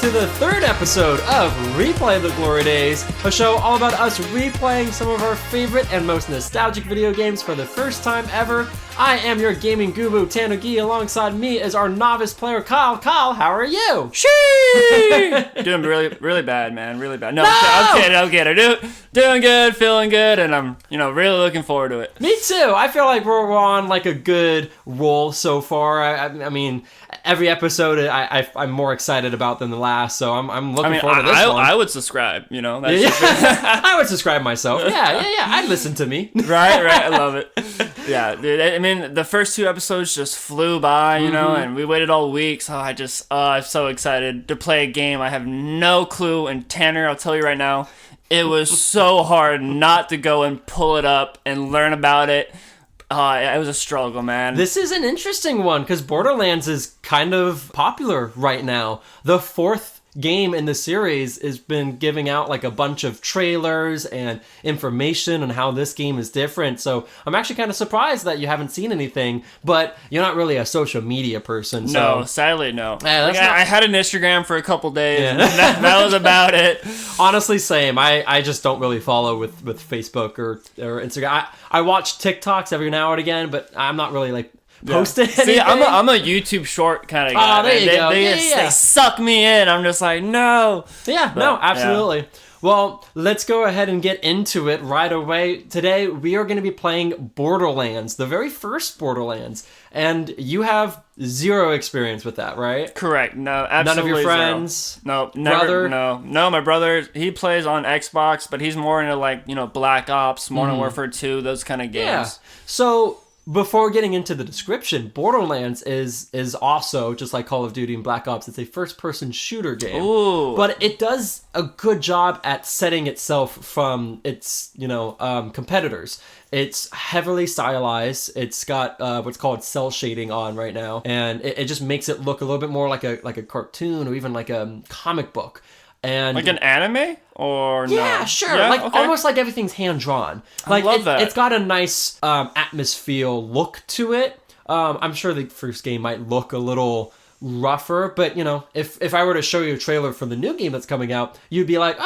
to the third episode of Replay the Glory Days, a show all about us replaying some of our favorite and most nostalgic video games for the first time ever. I am your gaming guru, Tanuki. Alongside me is our novice player, Kyle. Kyle, how are you? Doing really bad, man. Really bad. No! I'm kidding. Doing good, feeling good, and I'm, really looking forward to it. Me too. I feel like we're on like a good roll so far. I mean, every episode I'm more excited about than the last, so I'm looking forward to this one. I would subscribe, That's I would subscribe myself. Yeah. I'd listen to me. Right. I love it. Yeah, dude. I mean, the first two episodes just flew by, and we waited all week, so I'm so excited to play a game I have no clue. And Tanner, I'll tell you right now, it was so hard not to go and pull it up and learn about it. It was a struggle, man. This is an interesting one because Borderlands is kind of popular right now. The fourth game in the series has been giving out like a bunch of trailers and information on how this game is different. So I'm actually kind of surprised that you haven't seen anything, but you're not really a social media person. So. No, sadly, no. I had an Instagram for a couple days. Yeah. And that was about it. Honestly, same. I just don't really follow with Facebook or Instagram. I watch TikToks every now and again, but I'm not really like posted anything. See, I'm a YouTube short kind of guy. Oh, there you go. They suck me in. I'm just like, no. Yeah, no, absolutely. Yeah. Well, let's go ahead and get into it right away. Today, we are going to be playing Borderlands, the very first Borderlands. And you have zero experience with that, right? Correct. No, absolutely none of your friends? Zero. No, never. Brother? No, my brother, he plays on Xbox, but he's more into like, Black Ops, Modern Warfare 2, those kind of games. Yeah. So before getting into the description, Borderlands is also, just like Call of Duty and Black Ops, it's a first-person shooter game. Ooh. But it does a good job at setting itself from its, competitors. It's heavily stylized. It's got what's called cell shading on right now, and it just makes it look a little bit more like a cartoon or even like a comic book. And like an anime or no? Yeah, sure. Yeah? Okay. Almost like everything's hand drawn. Like I love that. It's got a nice atmosphere look to it. I'm sure the first game might look a little rougher, but if I were to show you a trailer for the new game that's coming out, you'd be like,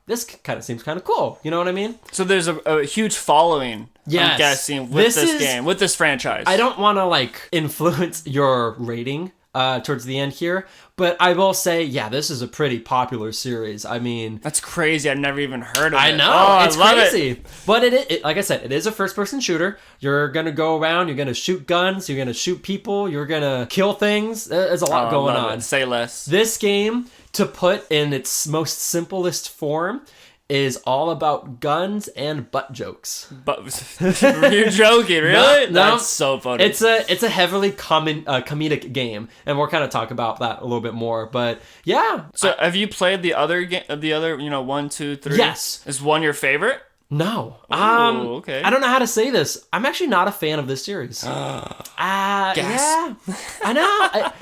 this kind of seems kind of cool. You know what I mean? So there's a huge following. Yes. I'm guessing with this game, with this franchise. I don't want to influence your rating towards the end here, but I will say, this is a pretty popular series. I mean, that's crazy. I've never even heard of it. I know, it's crazy. But it, like I said, it is a first-person shooter. You're gonna go around. You're gonna shoot guns. You're gonna shoot people. You're gonna kill things. There's a lot going on. Say less. This game, to put in its most simplest form, is all about guns and butt jokes. But you're joking, really? No, that's so funny. It's a heavily comedic game, and we'll kind of talk about that a little bit more. But yeah. So have you played the other game? The other, 1, 2, 3. Yes. Is one your favorite? No. Ooh, okay. I don't know how to say this. I'm actually not a fan of this series. Yeah. I know.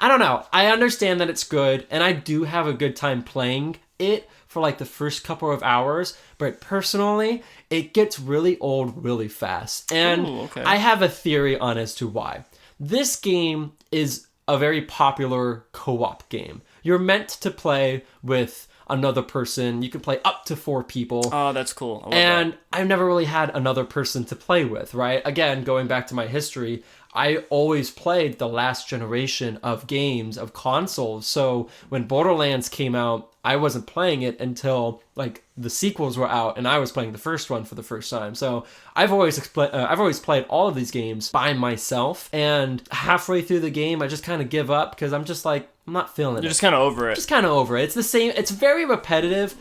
I don't know. I understand that it's good, and I do have a good time playing it for the first couple of hours, but personally, it gets really old really fast. And I have a theory on as to why. This game is a very popular co-op game. You're meant to play with another person. You can play up to 4 people. Oh, that's cool. I love and that. I've never really had another person to play with, right? Again, going back to my history, I always played the last generation of games, of consoles. So when Borderlands came out, I wasn't playing it until the sequels were out, and I was playing the first one for the first time. So I've always played all of these games by myself, and halfway through the game, I just kind of give up because I'm just I'm not feeling it. You're just kind of over it. Just kind of over it. It's the same. It's very repetitive,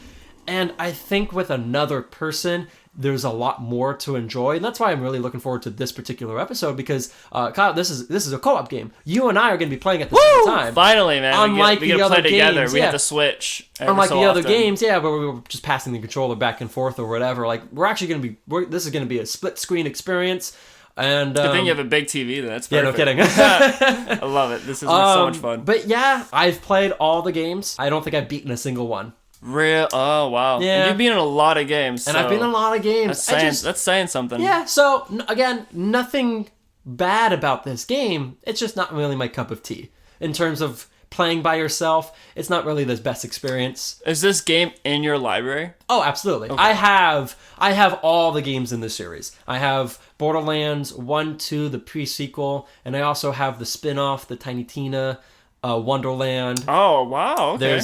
and I think with another person, there's a lot more to enjoy, and that's why I'm really looking forward to this particular episode because, Kyle, this is a co-op game. You and I are going to be playing at the same time. Finally, man! Unlike we get the to other play together. games, We have to switch. Unlike the other games, where we were just passing the controller back and forth or whatever. We're actually going to be. This is going to be a split screen experience. And good thing you have a big TV. Then that's Yeah, perfect. no kidding. I love it. This is so much fun. But yeah, I've played all the games. I don't think I've beaten a single one. Real? Oh, wow. Yeah. And you've been in a lot of games. And I've been in a lot of games. That's saying something. Yeah, so, again, nothing bad about this game. It's just not really my cup of tea in terms of playing by yourself, it's not really the best experience. Is this game in your library? Oh, absolutely. Okay. I have all the games in the series. I have Borderlands 1, 2, the pre-sequel, and I also have the spin-off, the Tiny Tina, Wonderland. Oh, wow. Okay.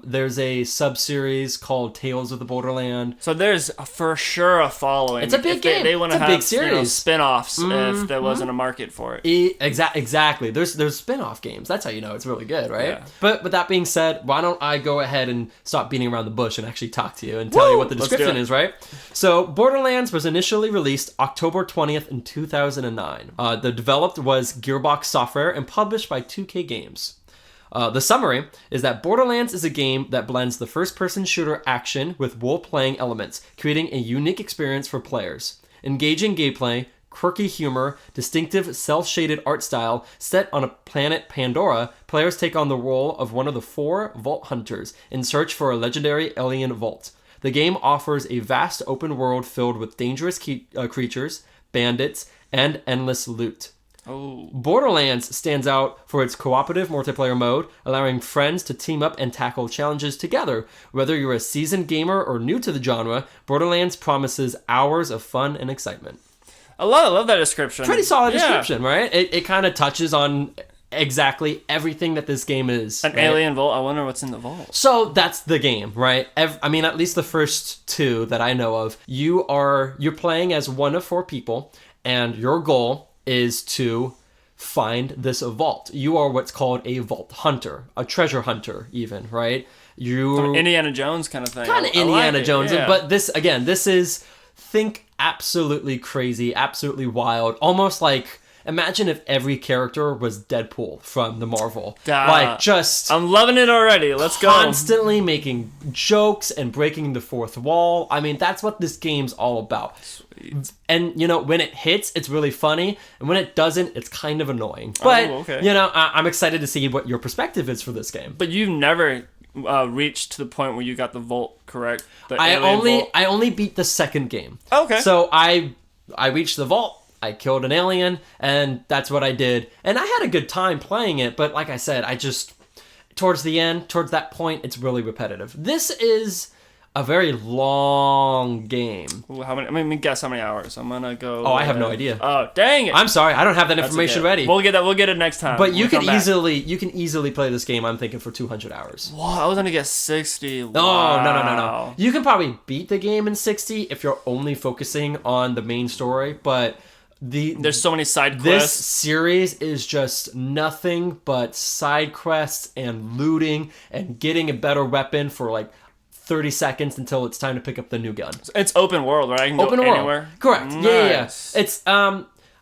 There's a sub-series called Tales of the Borderland. So there's for sure a following. It's a big game. They want to have big series. Spin-offs if there wasn't a market for it. Exactly. There's spin-off games. That's how you know it's really good, right? Yeah. But with that being said, why don't I go ahead and stop beating around the bush and actually talk to you and tell you what the description is, right? So Borderlands was initially released October 20th in 2009. The developed was Gearbox Software and published by 2K Games. The summary is that Borderlands is a game that blends the first-person shooter action with role-playing elements, creating a unique experience for players. Engaging gameplay, quirky humor, distinctive cel-shaded art style, set on a planet Pandora, players take on the role of one of the 4 vault hunters in search for a legendary alien vault. The game offers a vast open world filled with dangerous creatures, bandits, and endless loot. Oh. Borderlands stands out for its cooperative multiplayer mode, allowing friends to team up and tackle challenges together. Whether you're a seasoned gamer or new to the genre, Borderlands promises hours of fun and excitement. I love that description. Pretty solid description, right? It kind of touches on exactly everything that this game is. An alien vault. I wonder what's in the vault. So that's the game, right? At least the first 2 that I know of, you're playing as one of 4 people, and your goal is to find this vault. You are what's called a vault hunter, a treasure hunter even, right? Indiana Jones kind of thing. Kind of Indiana Jones, yeah. But this is, think absolutely crazy, absolutely wild, almost like, imagine if every character was Deadpool from the Marvel. I'm loving it already. Let's go. Constantly making jokes and breaking the fourth wall. I mean, that's what this game's all about. Sweet. And, when it hits, it's really funny. And when it doesn't, it's kind of annoying. But, okay. I'm excited to see what your perspective is for this game. But you've never reached to the point where you got the vault correct? I only beat the second game. Okay. So I reached the vault. I killed an alien, and that's what I did. And I had a good time playing it, but like I said, towards the end, towards that point, it's really repetitive. This is a very long game. Ooh, how many? I mean, guess how many hours. I'm gonna go. Oh, I have no idea. Oh, dang it! I'm sorry, I don't have that information ready. We'll get that. We'll get it next time. But you can easily play this game. I'm thinking for 200 hours. Wow, I was gonna guess 60. Wow. Oh, no. You can probably beat the game in 60 if you're only focusing on the main story, but there's so many side quests. This series is just nothing but side quests and looting and getting a better weapon for like 30 seconds until it's time to pick up the new gun. It's open world, right? I can go anywhere. Correct. Nice. Yeah. It's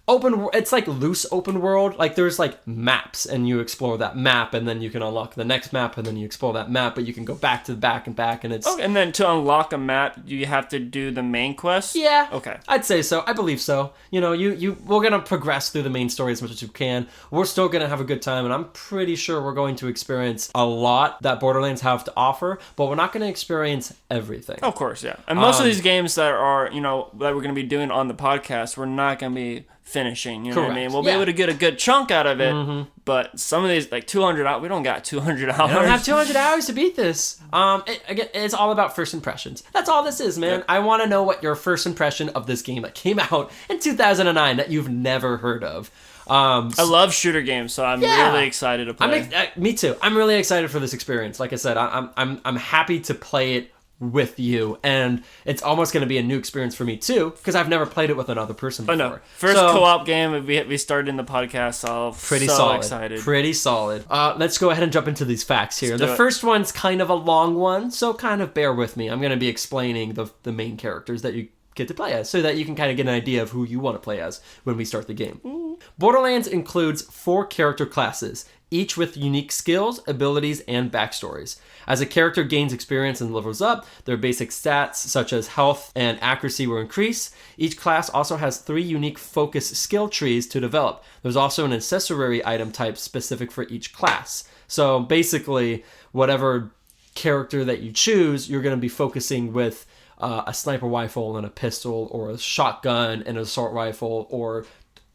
open. It's like loose open world. Like there's like maps, and you explore that map, and then you can unlock the next map, and then you explore that map, but you can go back to the back, and it's okay. And then to unlock a map, you have to do the main quest. Yeah. Okay. I'd say so. I believe so. We're gonna progress through the main story as much as you can. We're still gonna have a good time, and I'm pretty sure we're going to experience a lot that Borderlands have to offer, but we're not gonna experience everything. Of course, yeah. And most of these games that are that we're gonna be doing on the podcast, we're not gonna be finishing, you know what I mean? We'll be able to get a good chunk out of it, but some of these, like 200 hours, we don't got 200 hours. I don't have 200 hours to beat this. It's all about first impressions. That's all this is, man. Yep. I want to know what your first impression of this game that came out in 2009 that you've never heard of. I love shooter games, so I'm really excited to play. Me too. I'm really excited for this experience. Like I said, I'm happy to play it with you, and it's almost going to be a new experience for me too, because I've never played it with another person before. No. First co-op game we started in the podcast, so solid. Excited. Pretty solid. Let's go ahead and jump into these facts here. The first one's kind of a long one, so kind of bear with me. I'm going to be explaining the main characters that you get to play as, so that you can kind of get an idea of who you want to play as when we start the game. Ooh. Borderlands includes 4 character classes, each with unique skills, abilities, and backstories. As a character gains experience and levels up, their basic stats, such as health and accuracy, will increase. Each class also has 3 unique focus skill trees to develop. There's also an accessory item type specific for each class. So basically, whatever character that you choose, you're going to be focusing with a sniper rifle and a pistol, or a shotgun and an assault rifle, or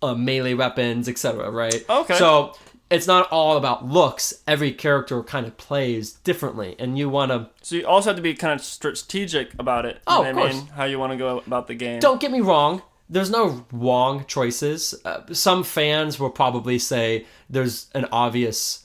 melee weapons, etc., right? Okay. So it's not all about looks. Every character kind of plays differently, and you want to... So you also have to be kind of strategic about it. Oh, of course. How you want to go about the game. Don't get me wrong. There's no wrong choices. Some fans will probably say there's an obvious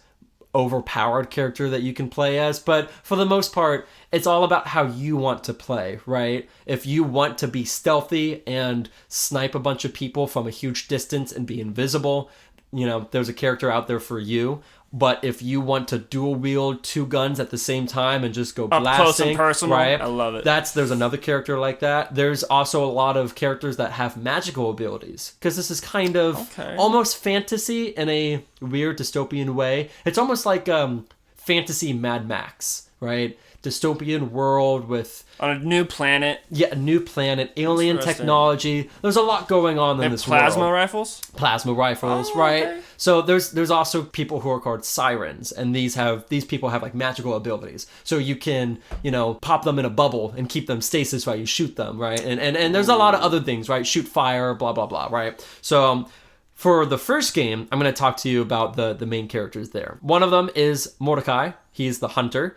overpowered character that you can play as, but for the most part, it's all about how you want to play, right? If you want to be stealthy and snipe a bunch of people from a huge distance and be invisible, there's a character out there for you. But if you want to dual wield 2 guns at the same time and just go blasting, close and personal, right? I love it. There's another character like that. There's also a lot of characters that have magical abilities, because this is kind of almost fantasy in a weird dystopian way. It's almost like fantasy Mad Max, right? Dystopian world with... On a new planet. Yeah, a new planet, alien technology. There's a lot going on in this world. Plasma rifles? Plasma rifles, right? Okay. So there's also people who are called sirens, and these people have like magical abilities. So you can, pop them in a bubble and keep them stasis while you shoot them, right? And there's a lot of other things, right? Shoot fire, blah, blah, blah, right? So... for the first game, I'm going to talk to you about the main characters there. One of them is Mordecai. He's the hunter.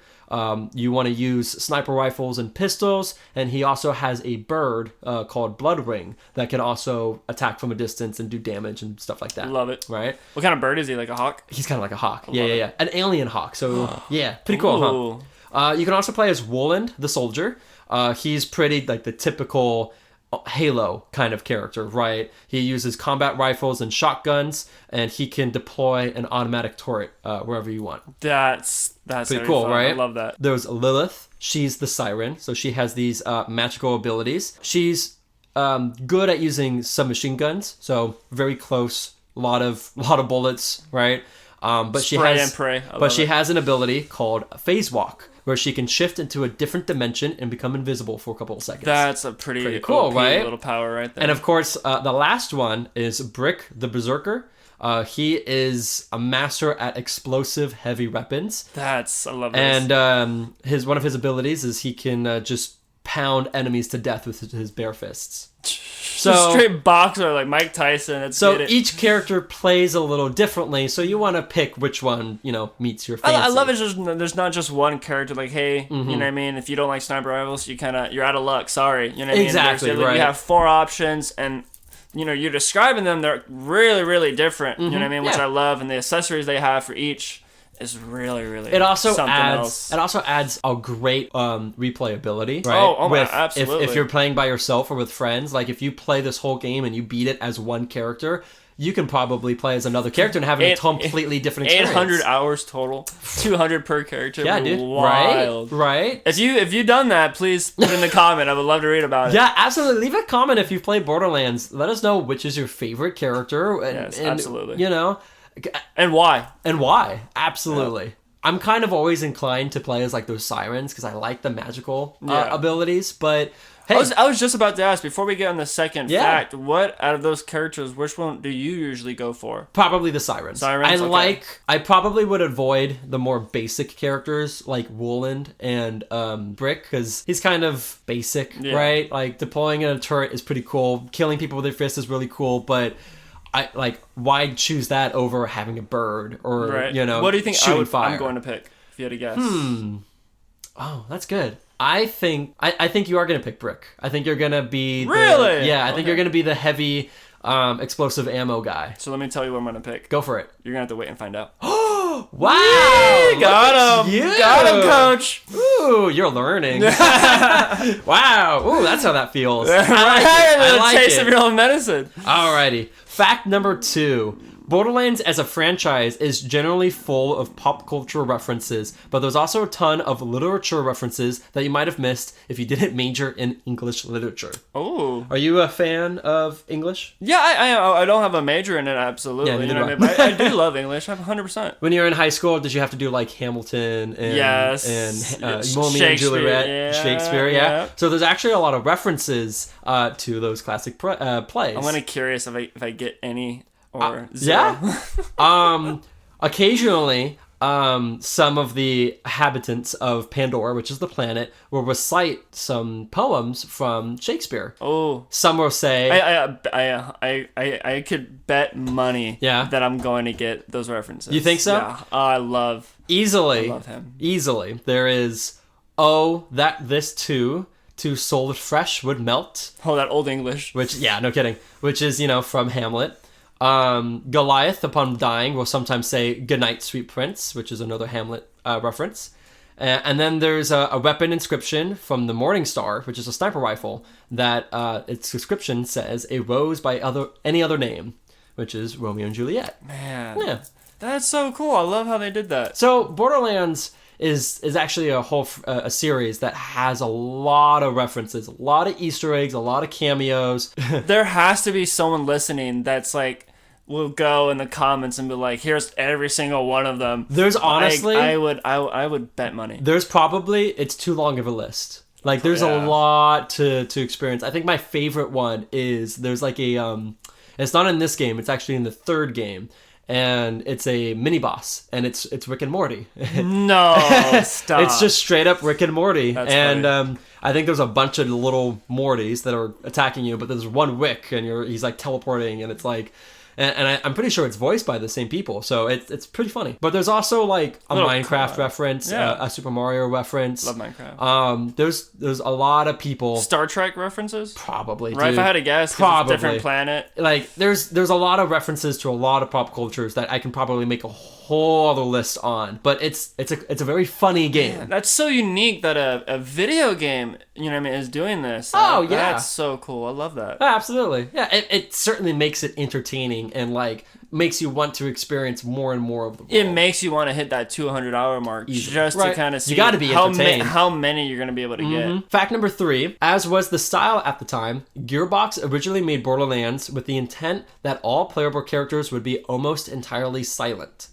You want to use sniper rifles and pistols, and he also has a bird called Bloodwing that can also attack from a distance and do damage and stuff like that. Love it. Right? What kind of bird is he? Like a hawk? He's kind of like a hawk. Yeah. An alien hawk. So, yeah, pretty cool, huh? You can also play as Woland, the soldier. He's pretty like the typical... Halo kind of character, right? He uses combat rifles and shotguns, and he can deploy an automatic turret wherever you want. That's pretty cool, fun. right? I love that. There's Lilith. She's the siren, so she has these magical abilities. She's good at using submachine guns, so very close, lot of bullets, right? But she has an ability called Phase Walk, where she can shift into a different dimension and become invisible for a couple of seconds. That's a pretty cool, OP right? Little power right there. And of course, the last one is Brick, the Berserker. He is a master at explosive heavy weapons. I love this. And one of his abilities is he can just pound enemies to death with his bare fists. So straight boxer like Mike Tyson. Each character plays a little differently, so you want to pick which one meets your fancy. I love it. There's not just one character. Like, hey, you know what I mean? If you don't like sniper rifles, you're out of luck. Sorry, you know what I mean? Exactly, right. You have 4 options, and you're describing them. They're really, really different. You know what I mean? Which I love, and the accessories they have for each is really, really something else. It also adds a great replayability, right? Oh, absolutely. If you're playing by yourself or with friends, like if you play this whole game and you beat it as one character, you can probably play as another character and have a completely different experience. 800 hours total, 200 per character. Yeah, dude. Wild. Right? If you've done that, please put in the comment. I would love to read about it. Yeah, absolutely. Leave a comment if you've played Borderlands. Let us know which is your favorite character. Yes, absolutely. And why? Absolutely. Yeah. I'm kind of always inclined to play as like those sirens because I like the magical abilities, but hey. I was just about to ask, before we get on the second fact, what out of those characters, which one do you usually go for? Probably the sirens. I probably would avoid the more basic characters like Woland and Brick, because he's kind of basic, right? Like deploying in a turret is pretty cool. Killing people with their fists is really cool, but why choose that over having a bird or what do you think fire? I'm going to pick if you had to guess? Oh, that's good. I think you are going to pick Brick. I think you're going to be I think you're going to be the heavy explosive ammo guy. So let me tell you what I'm going to pick. Go for it. You're going to have to wait and find out. Wow! Yay, got him! Got him, coach! Ooh, you're learning. Wow! Ooh, that's how that feels. I like taste of your own medicine. Alrighty. Fact number 2. Borderlands as a franchise is generally full of pop culture references, but there's also a ton of literature references that you might have missed if you didn't major in English literature. Oh. Are you a fan of English? Yeah, I don't have a major in it, absolutely. Yeah, you know what I mean? But I do love English, 100%. When you were in high school, did you have to do like Hamilton and Romeo and Juliet, Shakespeare? Yeah. So there's actually a lot of references to those classic plays. I'm kind of curious if I get any. Or zero. Occasionally some of the inhabitants of Pandora, which is the planet, will recite some poems from Shakespeare. Oh, some will say, I could bet money that I'm going to get those references. You think so? Yeah, I love him easily. There is, oh, that this too soul fresh would melt. Oh, that old English. Which, no kidding. Which is, from Hamlet. Goliath, upon dying, will sometimes say, "Good night, sweet prince," which is another Hamlet reference. And then there's a weapon inscription from the Morning Star, which is a sniper rifle, that its inscription says, "A rose by any other name," which is Romeo and Juliet. Man. Yeah. That's so cool. I love how they did that. So Borderlands is actually a series that has a lot of references, a lot of Easter eggs, a lot of cameos. There has to be someone listening that's like, will go in the comments and be like, here's every single one of them. There's honestly, I would bet money. There's probably, it's too long of a list. Like there's a lot to experience. I think my favorite one is there's like it's not in this game, it's actually in the third game. And it's a mini boss, and it's Rick and Morty. No, stop! It's just straight up Rick and Morty. That's and I think there's a bunch of little Mortys that are attacking you, but there's one Rick, and he's like teleporting, and it's like, and I'm pretty sure it's voiced by the same people, so it's pretty funny. But there's also like a Minecraft reference, a Super Mario reference. Love Minecraft. There's a lot of people. Star Trek references, probably. Right, dude. if I had to guess, probably it's a different planet. Like there's a lot of references to a lot of pop cultures that I can probably make a whole other list on. But it's a very funny game. Man, that's so unique that a video game, is doing this. Oh, that's so cool. I love that. Absolutely. Yeah, it certainly makes it entertaining and like makes you want to experience more and more of the world. It makes you want to hit that 200-hour mark just to kind of see you gotta be entertained. how many you're going to be able to get. Fact number 3, as was the style at the time, Gearbox originally made Borderlands with the intent that all playable characters would be almost entirely silent.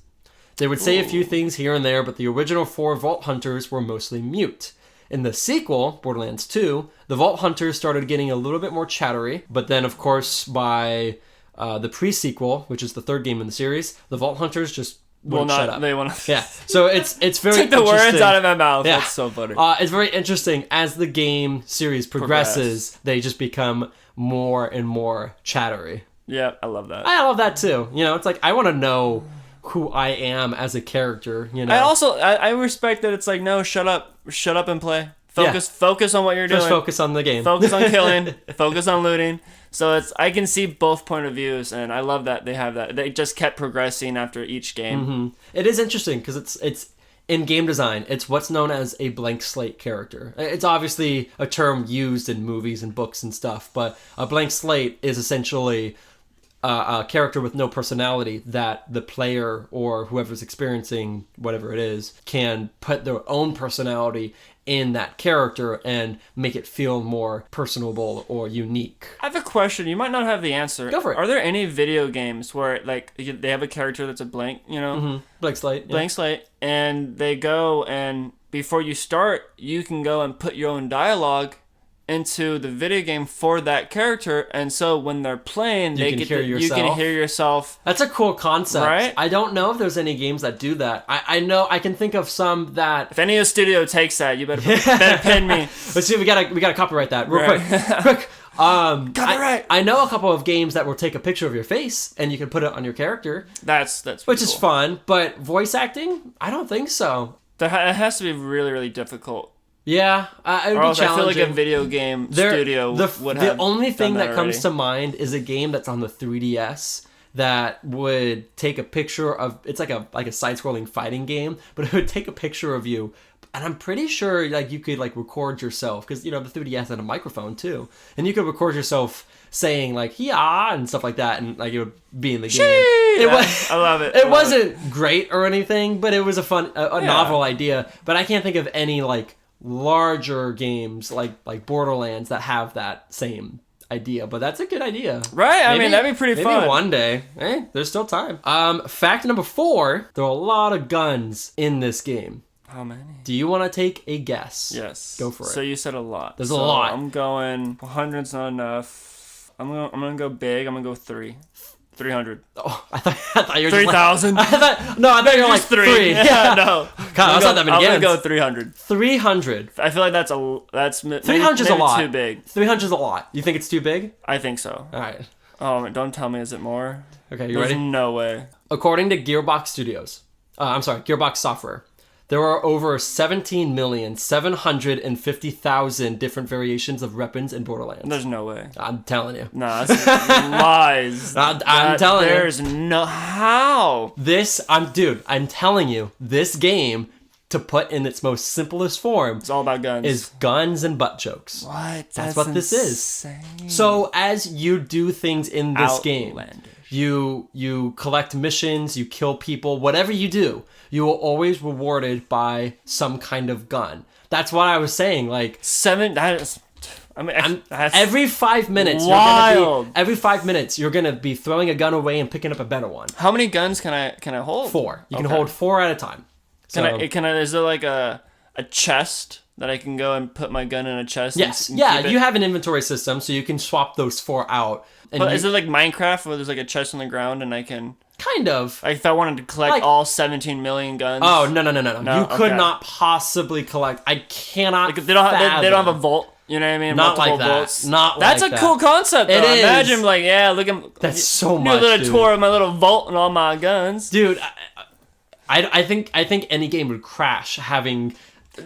They would say a few things here and there, but the original 4 Vault Hunters were mostly mute. In the sequel, Borderlands 2, the Vault Hunters started getting a little bit more chattery, but then, of course, by the pre-sequel, which is the third game in the series, the Vault Hunters just wouldn't shut up. They want to. Yeah, so it's very Take the words out of my mouth. Yeah. That's so funny. It's very interesting. As the game series progresses, they just become more and more chattery. Yeah, I love that. I love that too. It's like I want to know who I am as a character, I respect that it's like, no, shut up and play. Focus on what you're doing. Just focus on the game. Focus on killing. Focus on looting. So I can see both point of views, and I love that they have that. They just kept progressing after each game. Mm-hmm. It is interesting because it's in game design. It's what's known as a blank slate character. It's obviously a term used in movies and books and stuff, but a blank slate is essentially a character with no personality that the player or whoever's experiencing whatever it is can put their own personality in that character and make it feel more personable or unique. I have a question. You might not have the answer. Go for it. Are there any video games where like they have a character that's a blank, Blank slate. Blank slate, and they go and before you start, you can go and put your own dialogue into the video game for that character, and so when they're playing, you can hear yourself. That's a cool concept, right? I don't know if there's any games that do that. I know I can think of some that. If any studio takes that, you better pin me. Let's see. We gotta copyright that real quick. Copyright. I know a couple of games that will take a picture of your face and you can put it on your character. That's which is fun, but voice acting, I don't think so. It has to be really, really difficult. Yeah, it would be challenging. I feel like a video game studio would have. The only thing that comes to mind is a game that's on the 3DS that would take a picture of. It's like a side-scrolling fighting game, but it would take a picture of you. And I'm pretty sure like you could like record yourself because the 3DS had a microphone too, and you could record yourself saying like "yeah" and stuff like that, and like it would be in the game. I love it. It wasn't great or anything, but it was a fun, novel idea. But I can't think of any like larger games like Borderlands that have that same idea, but that's a good idea, right? I mean, that'd be pretty fun. Maybe one day. There's still time. Fact number 4: there are a lot of guns in this game. How many? Do you want to take a guess? Yes. Go for it. So you said a lot. There's a lot. I'm going 100's not enough. I'm gonna go big. I'm gonna go 3. 300. Oh, I thought you were 3,000. Like, I thought you were like three. Yeah, no. God, that's not that many I'm games. gonna go 300. 300. I feel like that's 300 is a lot. Too big. 300 is a lot. You think it's too big? I think so. All right. Oh, don't tell me. Is it more? Okay, you There's ready? no way. According to Gearbox Studios, Gearbox Software, there are over 17,750,000 different variations of weapons in Borderlands. There's no way. I'm telling you. Nah, that's lies. I'm telling you. There's no how. I'm telling you, this game, to put in its most simplest form, It's all about guns. is guns and butt jokes. What? That's what this is. insane. So as you do things in this game, Outlandish. you collect missions, you kill people, whatever you do, you will always rewarded by some kind of gun. That's what I was saying. Like That's every 5 minutes, wild. every 5 minutes, you're gonna be throwing a gun away and picking up a better one. How many guns can I hold? 4. You can hold 4 at a time. So, Can I? Is there like a chest that I can go and put my gun in a chest? yes, and yeah, keep it? you have an inventory system, so you can swap those 4 out. And But is it like Minecraft where there's like a chest on the ground and I can? kind of. Like if I wanted to collect all 17 million guns. Oh no! You could okay. not possibly collect. I cannot. Like, they don't have a vault. You know what I mean? Not Multiple like that. vaults. Not That's like a that. cool concept. Though. It is. Imagine like look at That's so do much, a little dude. tour of my little vault and all my guns. Dude. I think any game would crash having.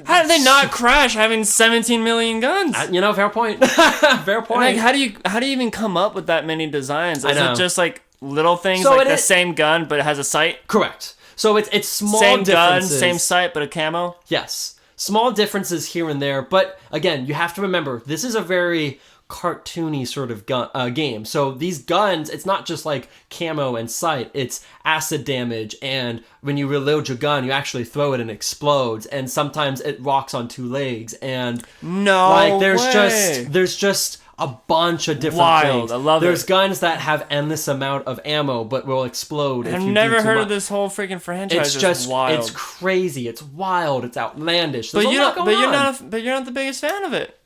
How did they not crash having 17 million guns? Fair point. Fair point. Like how do you even come up with that many designs? Is know. it just like little things So like it the is- same gun but it has a sight? Correct. So it's small Same gun, differences. same sight but a camo? Yes. Small differences here and there, but again, you have to remember this is a very cartoony sort of game. So these guns, it's not just like camo and sight, it's acid damage, and when you reload your gun, you actually throw it and it explodes, and sometimes it rocks on 2 legs, and there's just a bunch of different Wild. things. I love There's it. guns that have endless amount of ammo but will explode if I've you never do too heard much. of this whole freaking franchise. It's just wild. it's crazy. It's wild. It's outlandish. There's but a lot going on. you're not the biggest fan of it.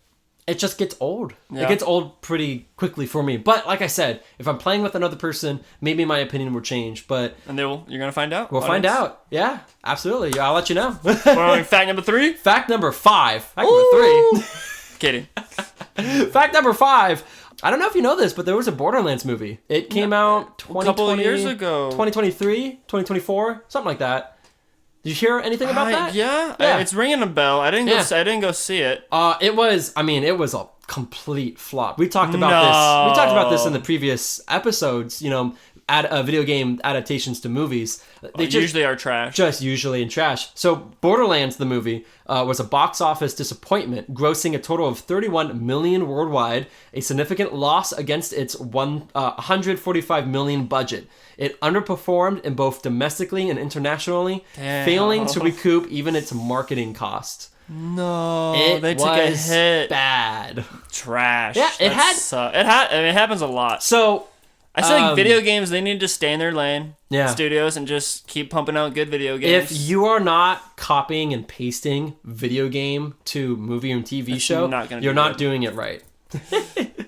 It just gets old. Yeah. It gets old pretty quickly for me. But like I said, if I'm playing with another person, maybe my opinion will change. But And you're gonna find out. we'll find out. Yeah, absolutely. Yeah, I'll let you know. We're on fact number 3. Fact number 5. Fact number 3. Kidding. Fact number 5. I don't know if you know this, but there was a Borderlands movie. It came out a couple of years ago. 2023, 2024, something like that. Did you hear anything about that? Yeah. Yeah. It's ringing a bell. I didn't go see it. It was a complete flop. We talked about this. We talked about this in the previous episodes, video game adaptations to movies. They Usually are trash. just usually in trash. So Borderlands, the movie, was a box office disappointment, grossing a total of $31 million worldwide, a significant loss against its $145 million budget. It underperformed in both domestically and internationally, failing to recoup even its marketing costs. No, they took a hit. Bad. Trash. Yeah, it happens a lot. So I feel like video games, they need to stay in their lane. Yeah. Studios and just keep pumping out good video games. if you are not copying and pasting video game to movie and TV show, not gonna you're do not good. doing it right.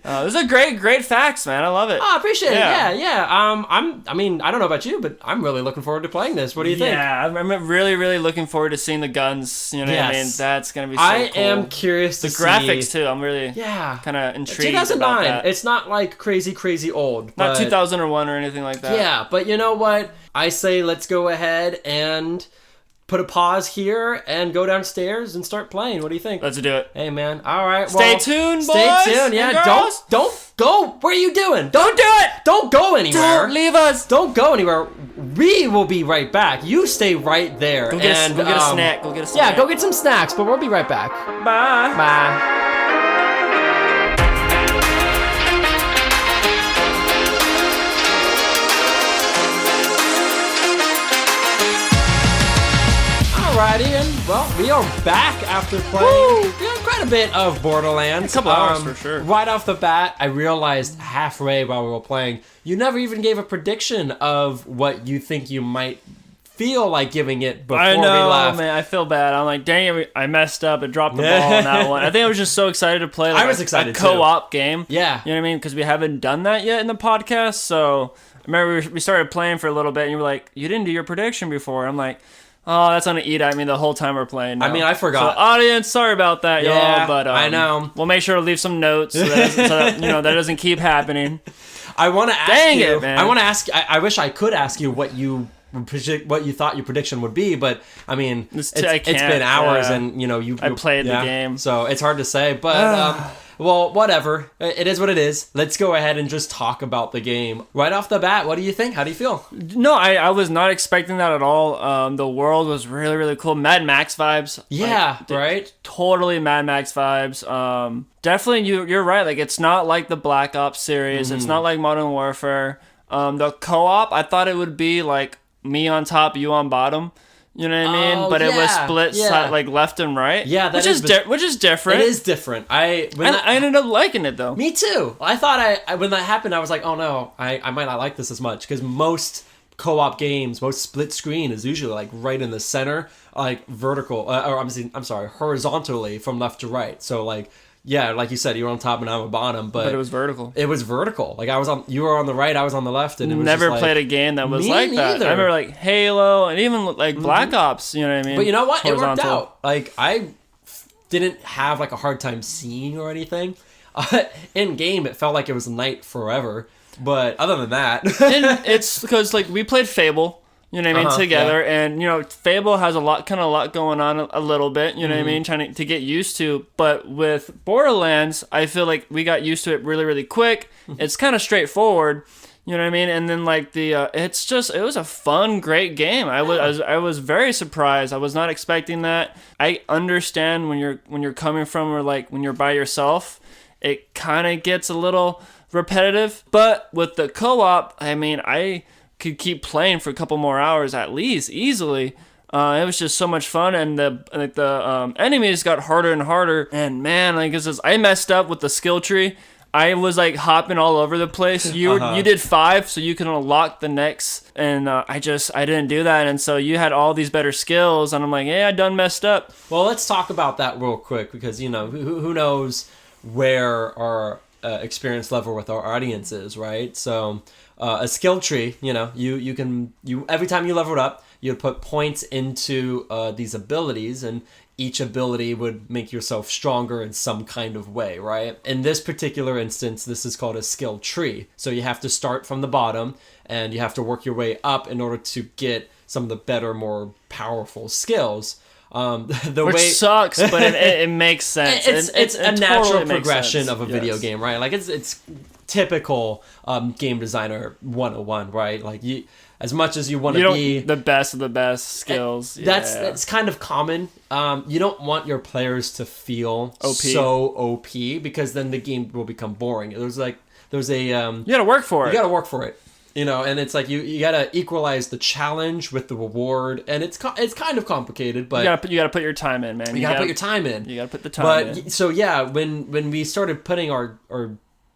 Those are great facts, man. I love it. Oh, I appreciate Yeah. it. Yeah. I don't know about you, but I'm really looking forward to playing this. What do you think? Yeah, I'm really, really looking forward to seeing the guns. You know what I mean? Yes. That's gonna be so I cool. am curious to The see graphics too. I'm really Yeah. kind of intrigued 2009. about that. It's not like crazy old. Not but 2001 or anything like that. Yeah, but you know what? I say let's go ahead and put a pause here and go downstairs and start playing. What do you think? Let's do it. Hey man, all right. Stay tuned, Stay boys tuned. Yeah, and girls. don't go. What are you doing? Don't do it. Don't go anywhere. Don't leave us. Don't go anywhere. We will be right back. You stay right there. Go get, and, go get a snack. Go get a snack. Yeah, go get some snacks. But we'll be right back. Bye. Bye. Alrighty, and well, we are back after playing quite a bit of Borderlands. A couple hours for sure. Right off the bat, I realized halfway while we were playing, you never even gave a prediction of what you think you might feel like giving it before I know, we left. man. I feel bad. I'm like, dang it, I messed up and dropped the ball on that one. I think I was just so excited to play. Like, I was excited a co-op game. Yeah. You know what I mean? Because we haven't done that yet in the podcast, so remember we started playing for a little bit, and you were like, "You didn't do your prediction before." I'm like, "Oh, that's gonna eat at me the whole time we're playing." Now. I mean, I forgot. So, audience, sorry about that, Yeah, y'all. But I know. We'll make sure to leave some notes so that that doesn't keep happening. I want to ask Dang you. it, man. I want to ask. I wish I could ask you what you thought your prediction would be, but I mean, it's been hours, and I played the game, so it's hard to say. But well, whatever. It is what it is. Let's go ahead and just talk about the game right off the bat. What do you think? How do you feel? No, I was not expecting that at all. The world was really, really cool. Mad Max vibes. Yeah, right. Totally Mad Max vibes. Definitely, you're right. Like, it's not like the Black Ops series. It's not like Modern Warfare. The co-op, I thought it would be like me on top, you on bottom. You know what I mean? But it was split like left and right. Yeah, which is different. It is different. I ended up liking it though. Me too. I thought when that happened, I was like, oh no, I might not like this as much, because most co-op games, most split screen is usually like right in the center, like vertical, horizontally from left to right. So like. Yeah, like you said, you were on top and I'm on bottom, but it was vertical. It was vertical. Like you were on the right, I was on the left, and it was never just played a game that was like neither. that. I remember like Halo and even like Black Ops. You know what I mean? But you know what? Horizontal. It worked out. Like I didn't have like a hard time seeing or anything. In game, it felt like it was night forever. But other than that, and it's because like we played Fable. You know what I mean, together, and Fable has a lot going on a little bit. You know what I mean, trying to get used to. But with Borderlands, I feel like we got used to it really, really quick. It's kind of straightforward. You know what I mean, and then like it was a fun, great game. I was very surprised. I was not expecting that. I understand when you're coming from, or like when you're by yourself, it kind of gets a little repetitive. But with the co-op, I mean, I could keep playing for a couple more hours at least, easily. It was just so much fun, and the enemies got harder and harder. And man, like I messed up with the skill tree. I was like hopping all over the place. You did 5, so you can unlock the next, and I didn't do that, and so you had all these better skills, and I'm like, I done messed up. Well, let's talk about that real quick, because who knows where our experience level with our audience is, right? So. A skill tree, you can every time you leveled up, you'd put points into these abilities, and each ability would make yourself stronger in some kind of way, right? In this particular instance, this is called a skill tree. So you have to start from the bottom, and you have to work your way up in order to get some of the better, more powerful skills. Which sucks, but it makes sense. It's a natural progression of a yes. video game, right? Like it's typical game designer 101, right? Like as much as you want to be the best of the best skills. That's kind of common. You don't want your players to feel so OP, because then the game will become boring. There's a you gotta work for it. You gotta work for it. And it's like you gotta equalize the challenge with the reward, and it's kind of complicated, but you gotta put your time in, man. You gotta put your time in. You gotta put the time in. But so yeah, when we started putting our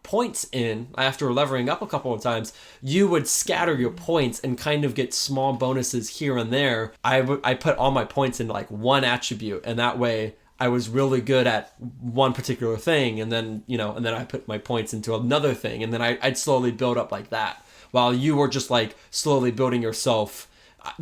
points in after leveling up a couple of times, you would scatter your points and kind of get small bonuses here and there. I put all my points in like one attribute, and that way I was really good at one particular thing, and then I put my points into another thing, and then I'd slowly build up like that, while you were just like slowly building yourself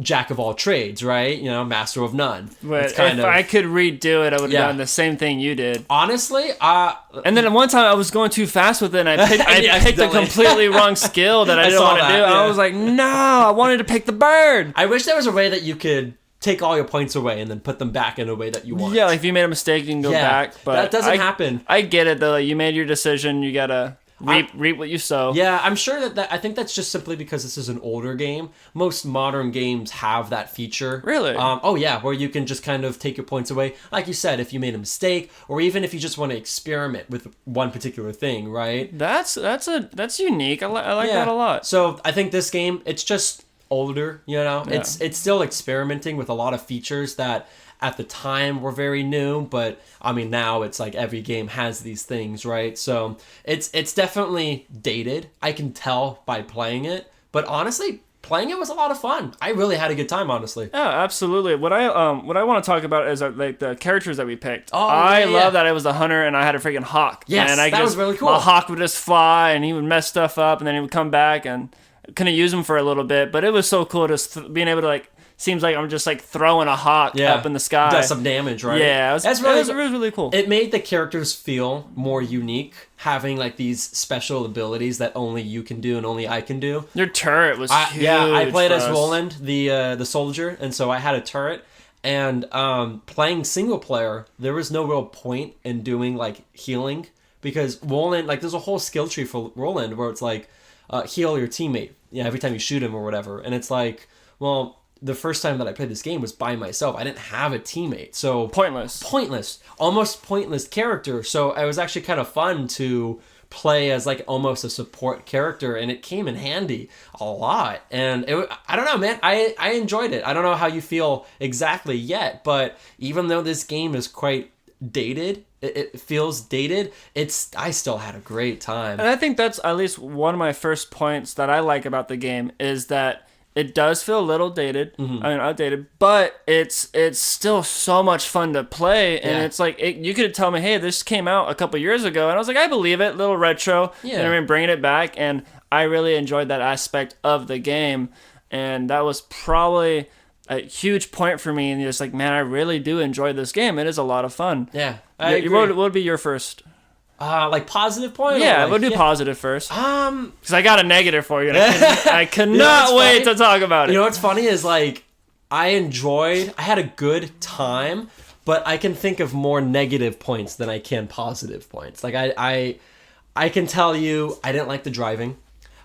jack of all trades, right? Master of none. But I could redo it, I would have done the same thing you did. Honestly, and then at one time I was going too fast with it, and I picked a completely wrong skill that I didn't want to do. Yeah. I was like, no, I wanted to pick the bird. I wish there was a way that you could take all your points away and then put them back in a way that you want. Yeah, like if you made a mistake, you can go back. But that doesn't happen. I get it though. Like, you made your decision. You gotta reap what you sow. Yeah, I'm sure that I think that's just simply because this is an older game. Most modern games have that feature. Really? Oh yeah, where you can just kind of take your points away. Like you said, if you made a mistake, or even if you just want to experiment with one particular thing, right? That's unique. I like that a lot. So I think this game, it's just older. It's still experimenting with a lot of features that at the time were very new, but I mean now it's like every game has these things, right? So it's definitely dated. I can tell by playing it, but honestly, playing it was a lot of fun. I really had a good time, honestly. Yeah, absolutely. What I want to talk about is like the characters that we picked. Oh, I love that I was a hunter and I had a freaking hawk. Yes, and that was really cool. My hawk would just fly and he would mess stuff up, and then he would come back, and couldn't use them for a little bit, but it was so cool just being able to like. Seems like I'm just like throwing a hawk up in the sky. Does some damage, right? Yeah, it was really cool. It made the characters feel more unique, having like these special abilities that only you can do and only I can do. Your turret was huge. Yeah, I played as Roland, the soldier, and so I had a turret. And playing single player, there was no real point in doing like healing because Roland, like there's a whole skill tree for Roland where it's like heal your teammate, every time you shoot him or whatever, and it's like, well. The first time that I played this game was by myself. I didn't have a teammate. So pointless. Almost pointless character. So it was actually kind of fun to play as like almost a support character, and it came in handy a lot. And I don't know, man. I enjoyed it. I don't know how you feel exactly yet, but even though this game is quite dated, it feels dated, I still had a great time. And I think that's at least one of my first points that I like about the game is that it does feel a little dated, outdated, but it's still so much fun to play. And it's like, you could tell me, hey, this came out a couple years ago. And I was like, I believe it, little retro. Yeah. And I mean, bringing it back. And I really enjoyed that aspect of the game. And that was probably a huge point for me. And just like, man, I really do enjoy this game. It is a lot of fun. Yeah, I agree. What would be your first? Like positive point? Yeah, like, we'll do positive first. Because I got a negative for you, and I cannot wait to talk about it. You know what's funny is like I had a good time, but I can think of more negative points than I can positive points. Like I can tell you I didn't like the driving.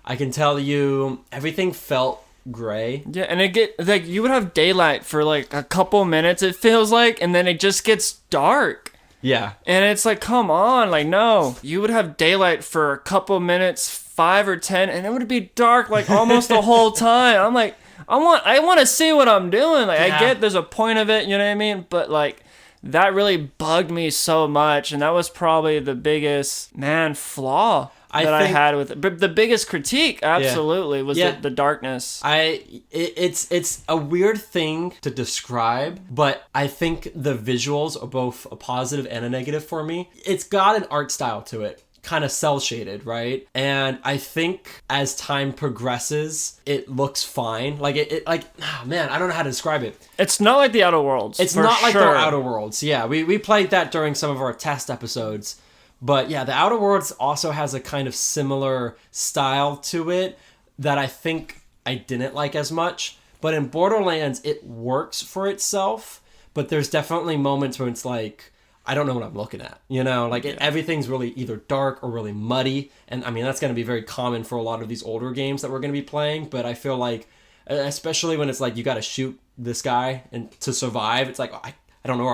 I can tell you everything felt gray. Yeah, and like you would have daylight for like a couple minutes, it feels like, and then it just gets dark. Yeah. And it's like, come on, like, no. You would have daylight for a couple minutes, 5 or 10, and it would be dark like almost the whole time. I'm like, I want to see what I'm doing. Like, I get there's a point of it, you know what I mean? But like, that really bugged me so much, and that was probably the biggest, flaw I had with it. But the biggest critique, absolutely, was the darkness. It's a weird thing to describe, but I think the visuals are both a positive and a negative for me. It's got an art style to it, kind of cell shaded, right? And I think as time progresses, it looks fine. Like I don't know how to describe it. It's not like the Outer Worlds. It's not like the Outer Worlds. Yeah, we played that during some of our test episodes. But yeah, the Outer Worlds also has a kind of similar style to it that I think I didn't like as much. But in Borderlands, it works for itself. But there's definitely moments where it's like, I don't know what I'm looking at. You know, like everything's really either dark or really muddy. And I mean, that's going to be very common for a lot of these older games that we're going to be playing. But I feel like, especially when it's like you got to shoot this guy and to survive, it's like, I don't know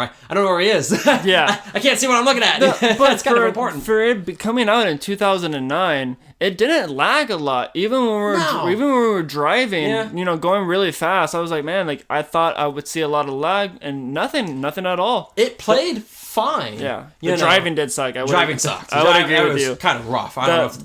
where he is. Yeah. I can't see what I'm looking at. But it's kind of important. For it coming out in 2009, it didn't lag a lot. Even when we were driving, going really fast, I was like, man, like I thought I would see a lot of lag and nothing at all. It played fine. Yeah. The driving did suck. Driving sucked. I would agree with you. Kind of rough.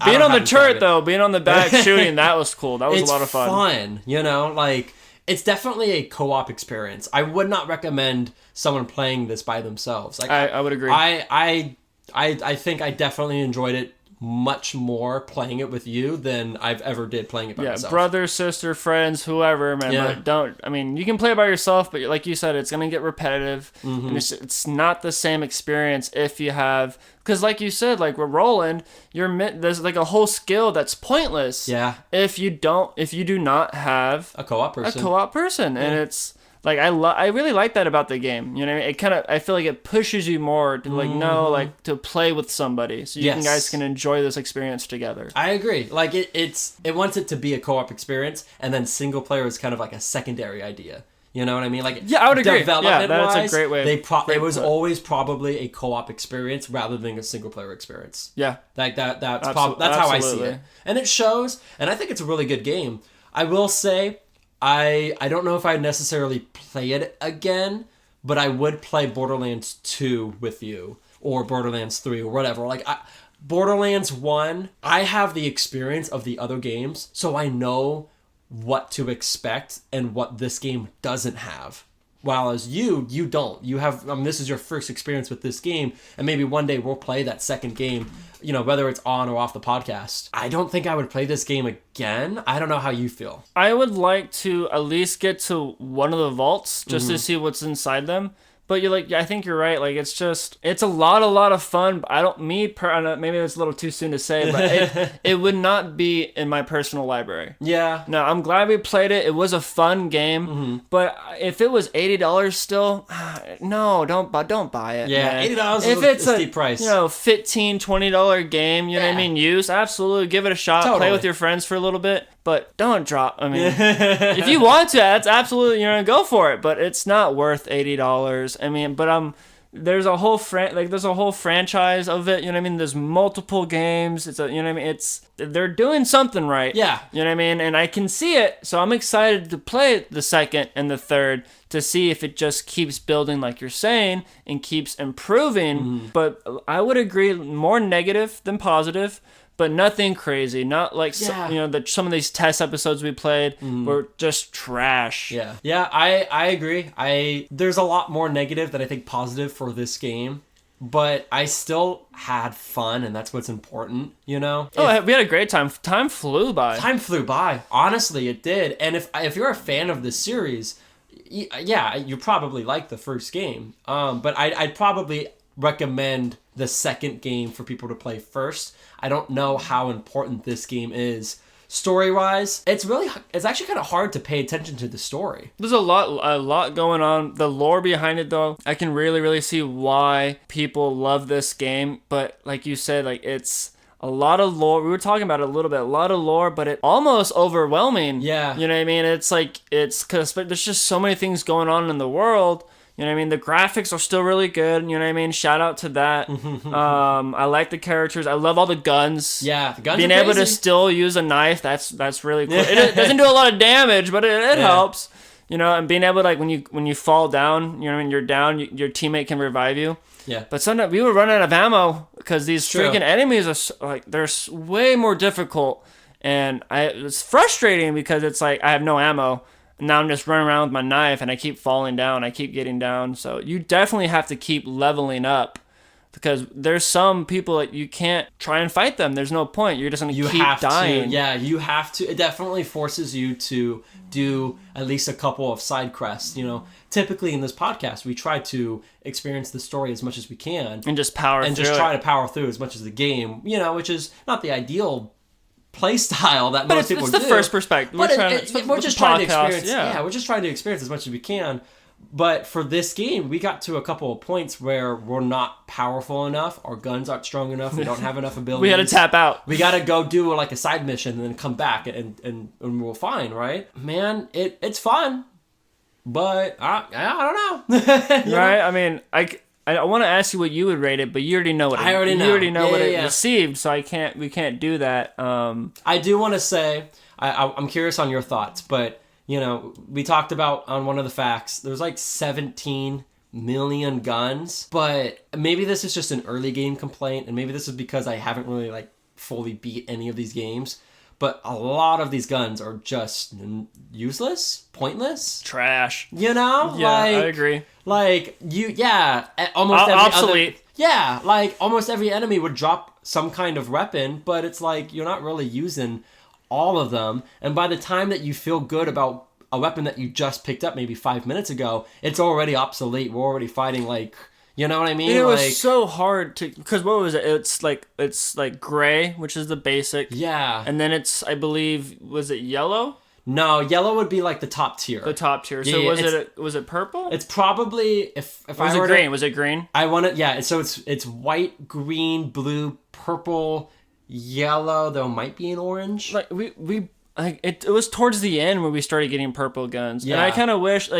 Being on the turret though, being on the back shooting, that was cool. That was a lot of fun. Like it's definitely a co-op experience. I would not recommend someone playing this by themselves. Like I would agree. I think I definitely enjoyed it much more playing it with you than I've ever did playing it by myself. Brother, sister, friends, whoever, man. Yeah. But you can play it by yourself, but like you said, it's going to get repetitive. Mm-hmm. And it's not the same experience if you have, because like you said, like with Roland, there's like a whole skill that's pointless. Yeah. If you do not have a co-op person. Yeah. And it's, like I really like that about the game. You know, it kind of, I feel like it pushes you more to to play with somebody, so you guys can enjoy this experience together. I agree. Like it wants it to be a co-op experience, and then single player is kind of like a secondary idea. You know what I mean? Like I would agree. Development-wise, that's a great way. It was always probably a co-op experience rather than a single player experience. Yeah, like that's how I see it, and it shows. And I think it's a really good game. I will say. I don't know if I'd necessarily play it again, but I would play Borderlands 2 with you, or Borderlands 3, or whatever. Like, Borderlands 1, I have the experience of the other games, so I know what to expect and what this game doesn't have. While as you don't. You have, this is your first experience with this game, and maybe one day we'll play that second game, whether it's on or off the podcast. I don't think I would play this game again. I don't know how you feel. I would like to at least get to one of the vaults just to see what's inside them. But I think you're right. Like, it's a lot of fun. But I don't, maybe it's a little too soon to say, but it would not be in my personal library. Yeah. No, I'm glad we played it. It was a fun game. But if it was $80 still, no, don't buy it. Yeah, man. $80 if is it's a steep price. $15, $20 game, you know what I mean? Use, absolutely, give it a shot. Totally. Play with your friends for a little bit. But don't drop. I mean, if you want to, that's absolutely, go for it. But it's not worth $80. I mean, but there's a whole franchise of it. You know what I mean? There's multiple games. It's they're doing something right. Yeah. You know what I mean? And I can see it. So I'm excited to play the second and the third to see if it just keeps building, like you're saying, and keeps improving. But I would agree, more negative than positive. But nothing crazy. Not like some of these test episodes we played were just trash. Yeah. I agree. There's a lot more negative than I think positive for this game, but I still had fun, and that's what's important. We had a great time. Time flew by. Honestly, it did. And if you're a fan of this series, you probably like the first game. But I'd probably recommend the second game for people to play first. I don't know how important this game is story-wise. It's actually kind of hard to pay attention to the story. There's a lot going on. The lore behind it, though, I can really, really see why people love this game. But like you said, it's a lot of lore. We were talking about it a little bit. A lot of lore, but it almost overwhelming. Yeah. You know what I mean? It's because there's just so many things going on in the world. You know what I mean? The graphics are still really good. You know what I mean? Shout out to that. I like the characters. I love all the guns. Yeah, the guns Being are able crazy. to still use a knife, that's really cool. It doesn't do a lot of damage, but it helps. And being able to, when you fall down, when you're down, your teammate can revive you. Yeah. But sometimes we would run out of ammo because these True. freaking enemies are they're way more difficult, and it's frustrating because it's I have no ammo. Now I'm just running around with my knife, and I keep falling down. I keep getting down. So you definitely have to keep leveling up, because there's some people that you can't try and fight them. There's no point. You're just going to keep dying. Yeah, you have to. It definitely forces you to do at least a couple of side quests. Typically in this podcast, we try to experience the story as much as we can. And just power through just try to power through as much as the game, which is not the ideal play style that most people do. It's the first perspective. But we're just trying to experience. Yeah, we're just trying to experience as much as we can. But for this game, we got to a couple of points where we're not powerful enough. Our guns aren't strong enough. We don't have enough abilities. We had to tap out. We got to go do a side mission and then come back and we're fine, right? Man, it's fun. But I don't know. Right? I mean, I want to ask you what you would rate it, but you already know what I already know. You already know what it yeah. received, so we can't do that. I do want to say I'm curious on your thoughts, but we talked about on one of the facts there's 17 million guns, but maybe this is just an early game complaint, and maybe this is because I haven't really fully beat any of these games. But a lot of these guns are just useless, pointless, trash. Yeah, I agree. Almost obsolete. Almost every enemy would drop some kind of weapon, but it's you're not really using all of them. And by the time that you feel good about a weapon that you just picked up maybe 5 minutes ago, it's already obsolete. We're already fighting you know what I mean? It was so hard to, because what was it? It's gray, which is the basic. Yeah. And then I believe, was it yellow? No, yellow would be the top tier. The top tier. So was it purple? It's probably was it green? Was it green? I want it. Yeah. So it's white, green, blue, purple, yellow. There might be an orange. It was towards the end where we started getting purple guns. Yeah. And I kind of wish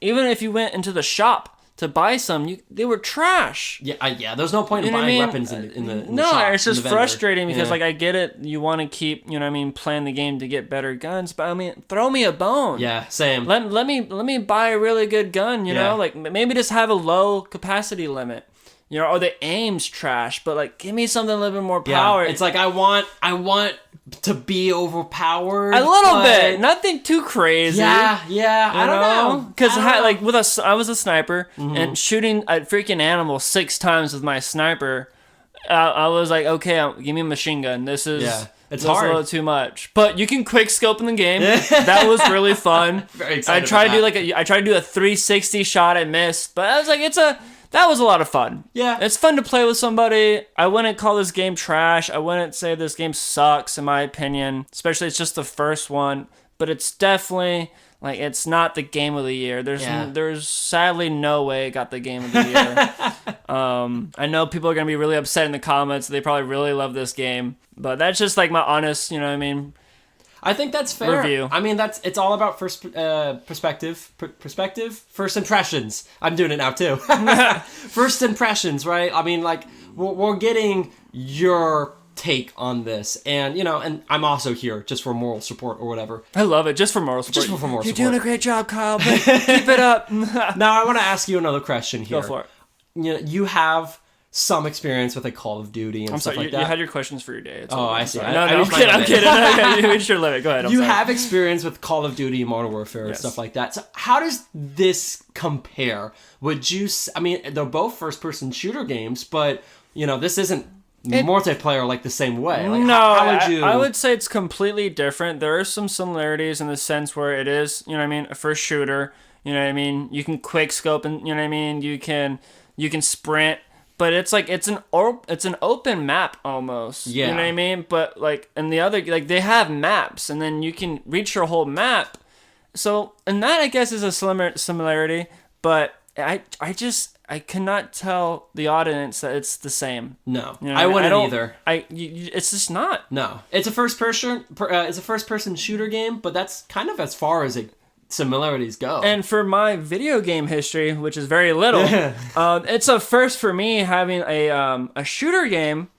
even if you went into the shop to buy some, they were trash. Yeah. There's no point in buying weapons in the no, shop, it's just frustrating because yeah. I get it. You want to keep playing the game to get better guns, but throw me a bone. Yeah, same. Let me buy a really good gun. You know, maybe just have a low capacity limit. you know, or the aim's trash, but like give me something a little bit more power. It's like I want to be overpowered a little bit, nothing too crazy. Yeah, I don't know. Because like I was a sniper and shooting a freaking animal 6 times with my sniper. I was like, okay, give me a machine gun. This is it's hard. A little too much, but you can quick scope in the game. That was really fun. Very excited. I tried to do a 360 shot. I missed, but I was like, that was a lot of fun. Yeah. It's fun to play with somebody. I wouldn't call this game trash. I wouldn't say this game sucks, in my opinion. Especially it's just the first one. But it's definitely, like, it's not the game of the year. There's sadly no way it got the game of the year. I know people are going to be really upset in the comments. They probably really love this game. But that's just, like, my honest, you know what I mean? I think that's fair. Review. I mean, it's all about first first impressions. I'm doing it now too. First impressions, right? I mean, like we're getting your take on this, and you know, and I'm also here just for moral support or whatever. I love it, just for moral support. Just for moral support. You're doing a great job, Kyle. But keep it up. Now I want to ask you another question here. Go for it. You know, you have some experience with a Call of Duty and stuff like that. You had your questions for your day. I see. I'm kidding. Okay, we should limit. Go ahead. You have experience with Call of Duty, Modern Warfare, and stuff like that. So how does this compare? Would you? I mean, they're both first-person shooter games, but you know, this isn't multiplayer like the same way. Like, no, how would you? I would say it's completely different. There are some similarities in the sense where it is, you know what I mean, a first shooter. You know what I mean. You can quick scope, and you know what I mean. You can sprint. But it's like it's an open map almost. Yeah. You know what I mean? But like in the other, like they have maps, and then you can reach your whole map. So and that I guess is a similarity. But I cannot tell the audience that it's the same. No, you know I wouldn't either. It's just not. No, it's a first person shooter game, but that's kind of as far as similarities go. And for my video game history, which is very little, it's a first for me having a shooter game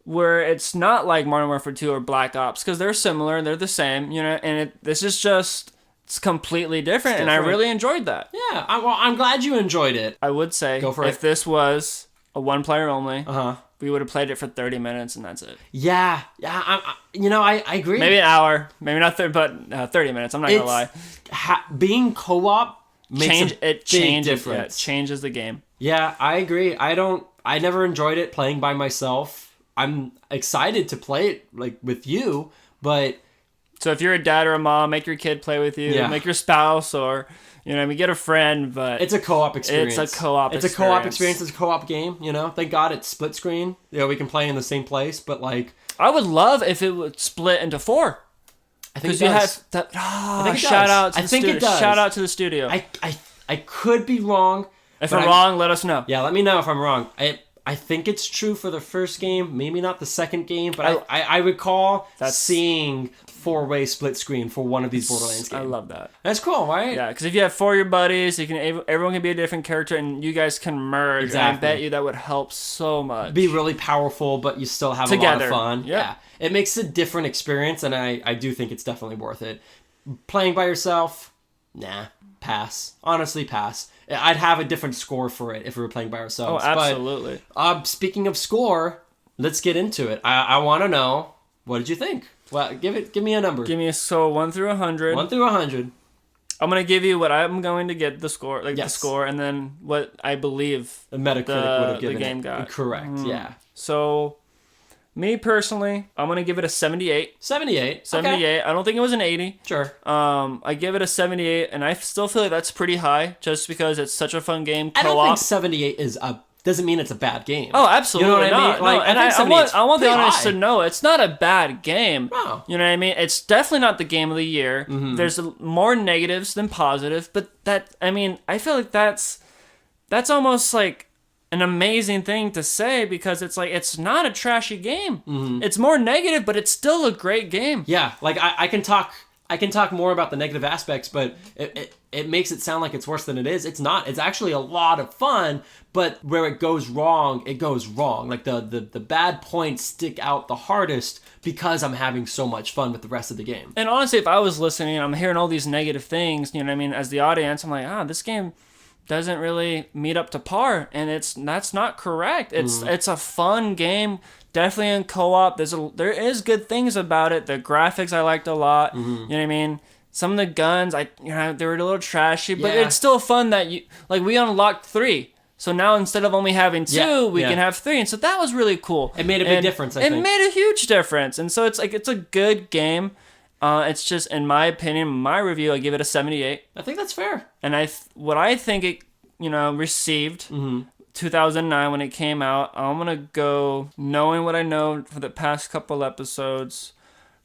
where it's not like Modern Warfare 2 or Black Ops, because they're similar, they're the same, you know, and this is just, it's completely different, and I really enjoyed that. Yeah, I'm glad you enjoyed it. I would say, if this was a one player only, we would have played it for 30 minutes and that's it. Yeah, I agree. Maybe an hour, maybe not 30, but 30 minutes. I'm not gonna lie. Being co-op makes a big difference. Yeah, it changes the game. Yeah, I agree. I never enjoyed it playing by myself. I'm excited to play it like with you, but so if you're a dad or a mom, make your kid play with you. Make your spouse or. You know, I mean, get a friend, but it's a co-op experience. It's a co-op experience. It's a co-op game, you know? Thank God it's split screen. You know, we can play in the same place, but like... I would love if it would split into 4. I think it does. Shout out to the studio. Shout out to the studio. I could be wrong. If I'm wrong, let us know. Yeah, let me know if I'm wrong. I think it's true for the first game, maybe not the second game, but I recall seeing 4-way split screen for one of these Borderlands games. I love that. That's cool, right? Yeah, because if you have 4 of your buddies, everyone can be a different character, and you guys can merge. Exactly. And I bet you that would help so much. Be really powerful, but you still have a lot of fun. Yeah. It makes a different experience, and I do think it's definitely worth it. Playing by yourself, nah, pass. Honestly, pass. I'd have a different score for it if we were playing by ourselves. Oh, absolutely. But, speaking of score, let's get into it. I want to know, what did you think? Well, give me a number. Give me 1 through 100. 1 through 100. I'm gonna give you what I'm going to get the score, the score, and then what I believe the Metacritic would have given the game got. Correct. Yeah. So, me personally, I'm gonna give it a 78. 78. 78. Okay. I don't think it was an 80. Sure. I give it a 78, and I still feel like that's pretty high, just because it's such a fun game. Co-op. I don't think 78 doesn't mean it's a bad game. Oh, absolutely. You know what I mean? Like, no, and I want the audience to know it's not a bad game. No. You know what I mean? It's definitely not the game of the year. Mm-hmm. There's more negatives than positive, but I feel like that's almost like an amazing thing to say, because it's like, it's not a trashy game. Mm-hmm. It's more negative, but it's still a great game. Yeah, like I can talk more about the negative aspects, but it makes it sound like it's worse than it is. It's not. It's actually a lot of fun, but where it goes wrong, it goes wrong. Like the bad points stick out the hardest because I'm having so much fun with the rest of the game. And honestly, if I was listening, I'm hearing all these negative things, you know what I mean, as the audience, I'm like, this game doesn't really meet up to par, and that's not correct. It's a fun game, definitely in co-op. There is good things about it. The graphics I liked a lot. You know what I mean? Some of the guns, they were a little trashy, but it's still fun that we unlocked 3. So now instead of only having 2, we can have 3, and so that was really cool. It made a big difference. I think it made a huge difference, and so it's a good game. It's just, in my opinion, my review, I give it a 78. I think that's fair. And what I think it, received 2009 when it came out, I'm gonna go, knowing what I know for the past couple episodes,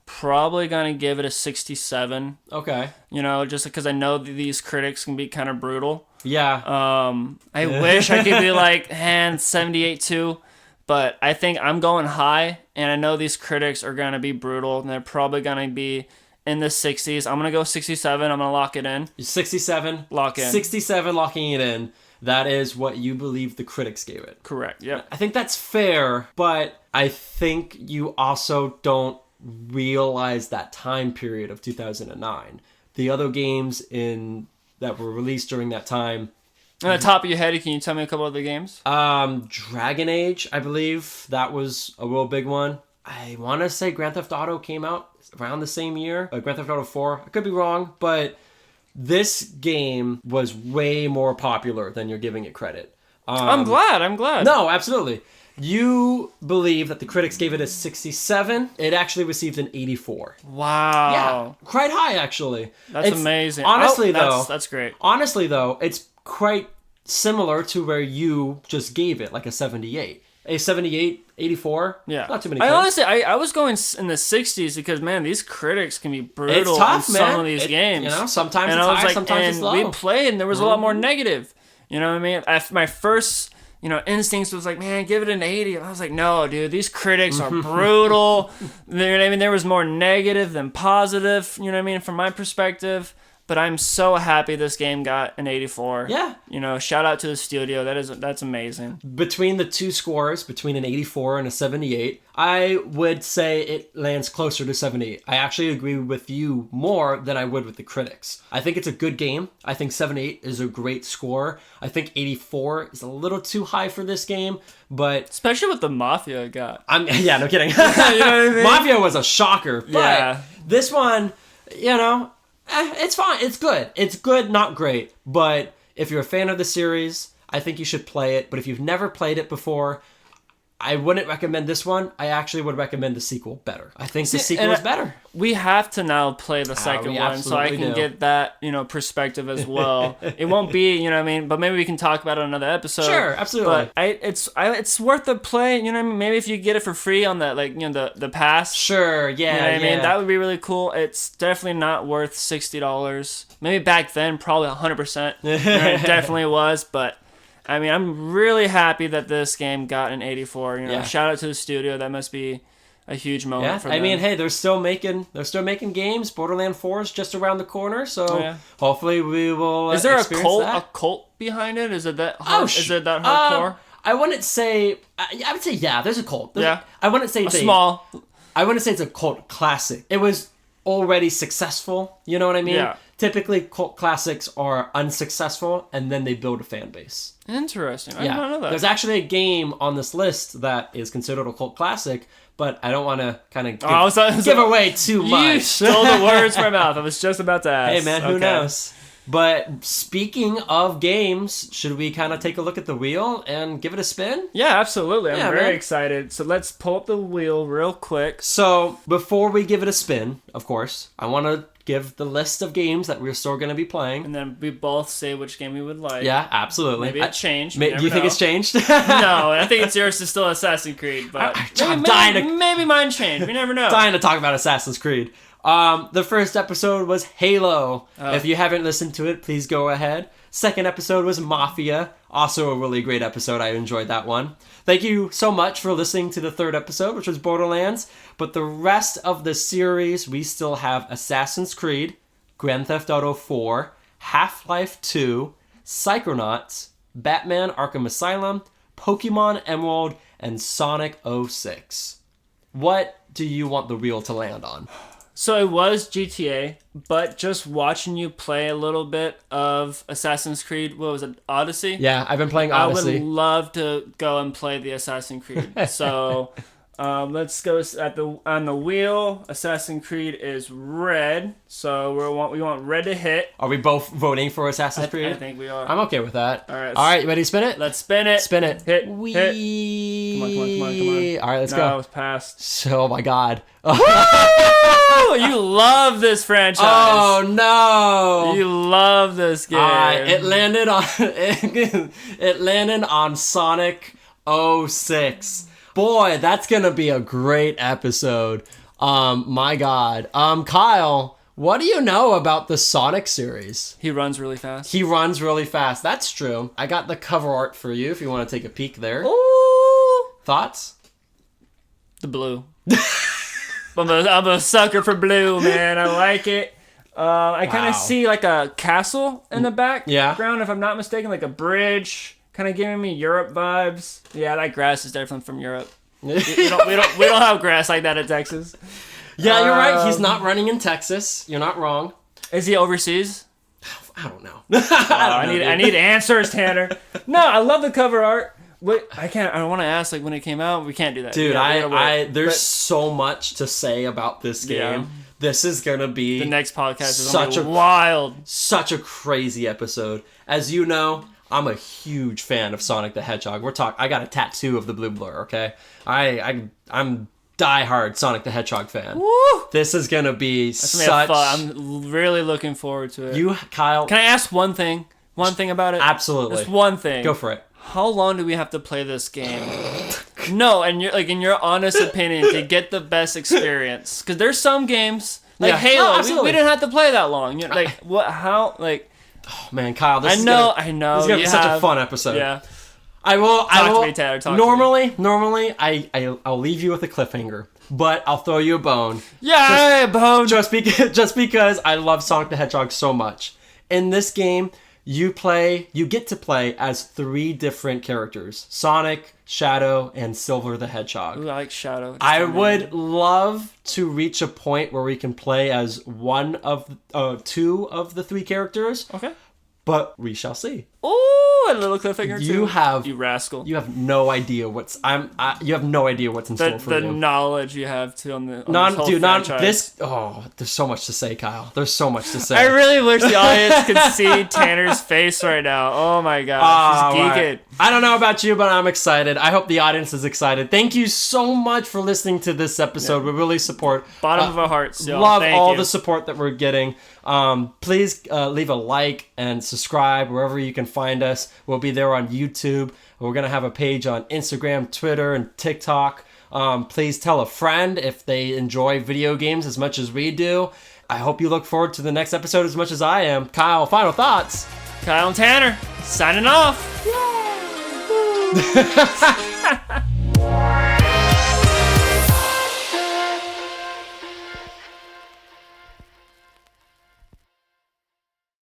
probably gonna give it a 67. Okay. Just because I know these critics can be kind of brutal. Yeah. I wish I could be like 78 too. But I think I'm going high, and I know these critics are going to be brutal, and they're probably going to be in the 60s. I'm going to go 67. I'm going to lock it in. 67. Lock in. 67, locking it in. That is what you believe the critics gave it. Correct, yep. I think that's fair, but I think you also don't realize that time period of 2009. The other games that were released during that time... On the top of your head, can you tell me a couple other games? Dragon Age, I believe. That was a real big one. I want to say Grand Theft Auto came out around the same year. Grand Theft Auto 4. I could be wrong, but this game was way more popular than you're giving it credit. I'm glad. No, absolutely. You believe that the critics gave it a 67. It actually received an 84. Wow. Yeah, quite high, actually. That's amazing. Honestly, that's great. Honestly, though, it's quite similar to where you just gave it, like a 78. A 78, 84? Yeah. Not too many points. Honestly, I was going in the 60s because, man, these critics can be brutal it's tough, in man. some of these games. Sometimes it's high, sometimes it's low. We played, and there was a lot more negative. You know what I mean? My first... instincts was like, man, give it an 80. And I was like, no, dude, these critics are brutal. There was more negative than positive, from my perspective. But I'm so happy this game got an 84. Yeah. Shout out to the studio. That's amazing. Between the two scores, between an 84 and a 78, I would say it lands closer to 78. I actually agree with you more than I would with the critics. I think it's a good game. I think 78 is a great score. I think 84 is a little too high for this game, but... Especially with the Mafia it got. Yeah, no kidding. You know what I mean? Mafia was a shocker, but this one, it's fine. It's good. It's good, not great. But if you're a fan of the series, I think you should play it. But if you've never played it before, I wouldn't recommend this one. I actually would recommend the sequel better. I think the sequel is better. We have to now play the second one so I can get that, perspective as well. It won't be, but maybe we can talk about it on another episode. Sure, absolutely. But it's worth the play, maybe if you get it for free on that, the pass. Sure, yeah, you know what I mean? That would be really cool. It's definitely not worth $60. Maybe back then, probably 100%. It definitely was, but... I'm really happy that this game got an 84. Shout out to the studio. That must be a huge moment for them. Hey, they're still making games. Borderlands 4 is just around the corner, so hopefully we will. Is there a cult behind it? Is it that? Is it that hardcore? I wouldn't say. I would say there's a cult. I wouldn't say it's small. I wouldn't say it's a cult classic. It was already successful. You know what I mean? Yeah. Typically, cult classics are unsuccessful, and then they build a fan base. Interesting. I didn't know that. There's actually a game on this list that is considered a cult classic, but I don't want to kind of give away too much. You stole the words from my mouth. I was just about to ask. Hey, man, who knows? But speaking of games, should we kind of take a look at the wheel and give it a spin? Yeah, absolutely. I'm very excited. So let's pull up the wheel real quick. So before we give it a spin, of course, I want to give the list of games that we're still going to be playing. And then we both say which game we would like. Yeah, absolutely. Maybe it changed. Do you think it's changed? No, I think it's yours is still Assassin's Creed. But maybe mine changed. We never know. Dying to talk about Assassin's Creed. The first episode was Halo. If you haven't listened to it, please go ahead. Second episode was Mafia. Also a really great episode. I enjoyed that one. Thank you so much for listening to the third episode, which was Borderlands. But the rest of the series, we still have Assassin's Creed, Grand Theft Auto 4, Half-Life 2, Psychonauts, Batman Arkham Asylum, Pokemon Emerald, and Sonic 06. What do you want the wheel to land on? So it was GTA, but just watching you play a little bit of Assassin's Creed, what was it, Odyssey? Yeah, I've been playing Odyssey. I would love to go and play the Assassin's Creed. So let's go on the wheel. Assassin's Creed is red, so we want red to hit. Are we both voting for Assassin's Creed? I think we are. I'm okay with that. All right. All right, you ready to spin it? Let's spin it. Spin it. Hit. Wee. Hit. Come on. All right, let's No, go. it's passed. So, oh my God. Oh, you love this franchise. Oh no! You love this game. It landed on it landed on Sonic 06. Boy, that's gonna be a great episode. My God. Kyle, what do you know about the Sonic series? He runs really fast. He runs really fast. That's true. I got the cover art for you if you want to take a peek there. Ooh. Thoughts? The blue. I'm a sucker for blue, man. I like it. I kind of see like a castle in the background, if I'm not mistaken, like a bridge, kind of giving me Europe vibes. Yeah, that grass is definitely from Europe. we don't have grass like that in Texas. Yeah, you're right. He's not running in Texas. You're not wrong. Is he overseas? I don't know. I need answers, Tanner. No, I love the cover art. Wait, I want to ask like when it came out. We can't do that, dude. There's so much to say about this game. Yeah. This is gonna be the next podcast. Is gonna be wild, such a crazy episode. As you know, I'm a huge fan of Sonic the Hedgehog. I got a tattoo of the blue blur. Okay, I'm diehard Sonic the Hedgehog fan. Woo! This is gonna be such fun. I'm really looking forward to it. You, Kyle, can I ask one thing? One thing about it? Absolutely. Just one thing. Go for it. How long do we have to play this game? No, and you're like in your honest opinion to get the best experience, because there's some games like Halo. We didn't have to play that long. You're like what? How? Like, oh man, Kyle. I know. This is gonna be such a fun episode. Yeah. I will. Talk to me, Tanner. Normally, I'll leave you with a cliffhanger, but I'll throw you a bone. Yeah, bone. Just because I love Sonic the Hedgehog so much. In this game, you get to play as 3 different characters: Sonic, Shadow, and Silver the Hedgehog. Ooh, I like Shadow. I would love to reach a point where we can play as 2 of the 3 characters. Okay. But we shall see. Ooh, a little cliffhanger too. You rascal. You have no idea what's in store for you. The knowledge you have too on this franchise. There's so much to say, Kyle. There's so much to say. I really wish the audience could see Tanner's face right now. Oh my gosh, he's geeking. Right. I don't know about you, but I'm excited. I hope the audience is excited. Thank you so much for listening to this episode. We really support. Bottom of our hearts. Y'all. Love Thank all you. the support that we're getting. Please leave a like and subscribe wherever you can find us. We'll be there on YouTube. We're going to have a page on Instagram, Twitter, and TikTok. Please tell a friend if they enjoy video games as much as we do. I hope you look forward to the next episode as much as I am. Kyle, final thoughts? Kyle and Tanner, signing off. Yay!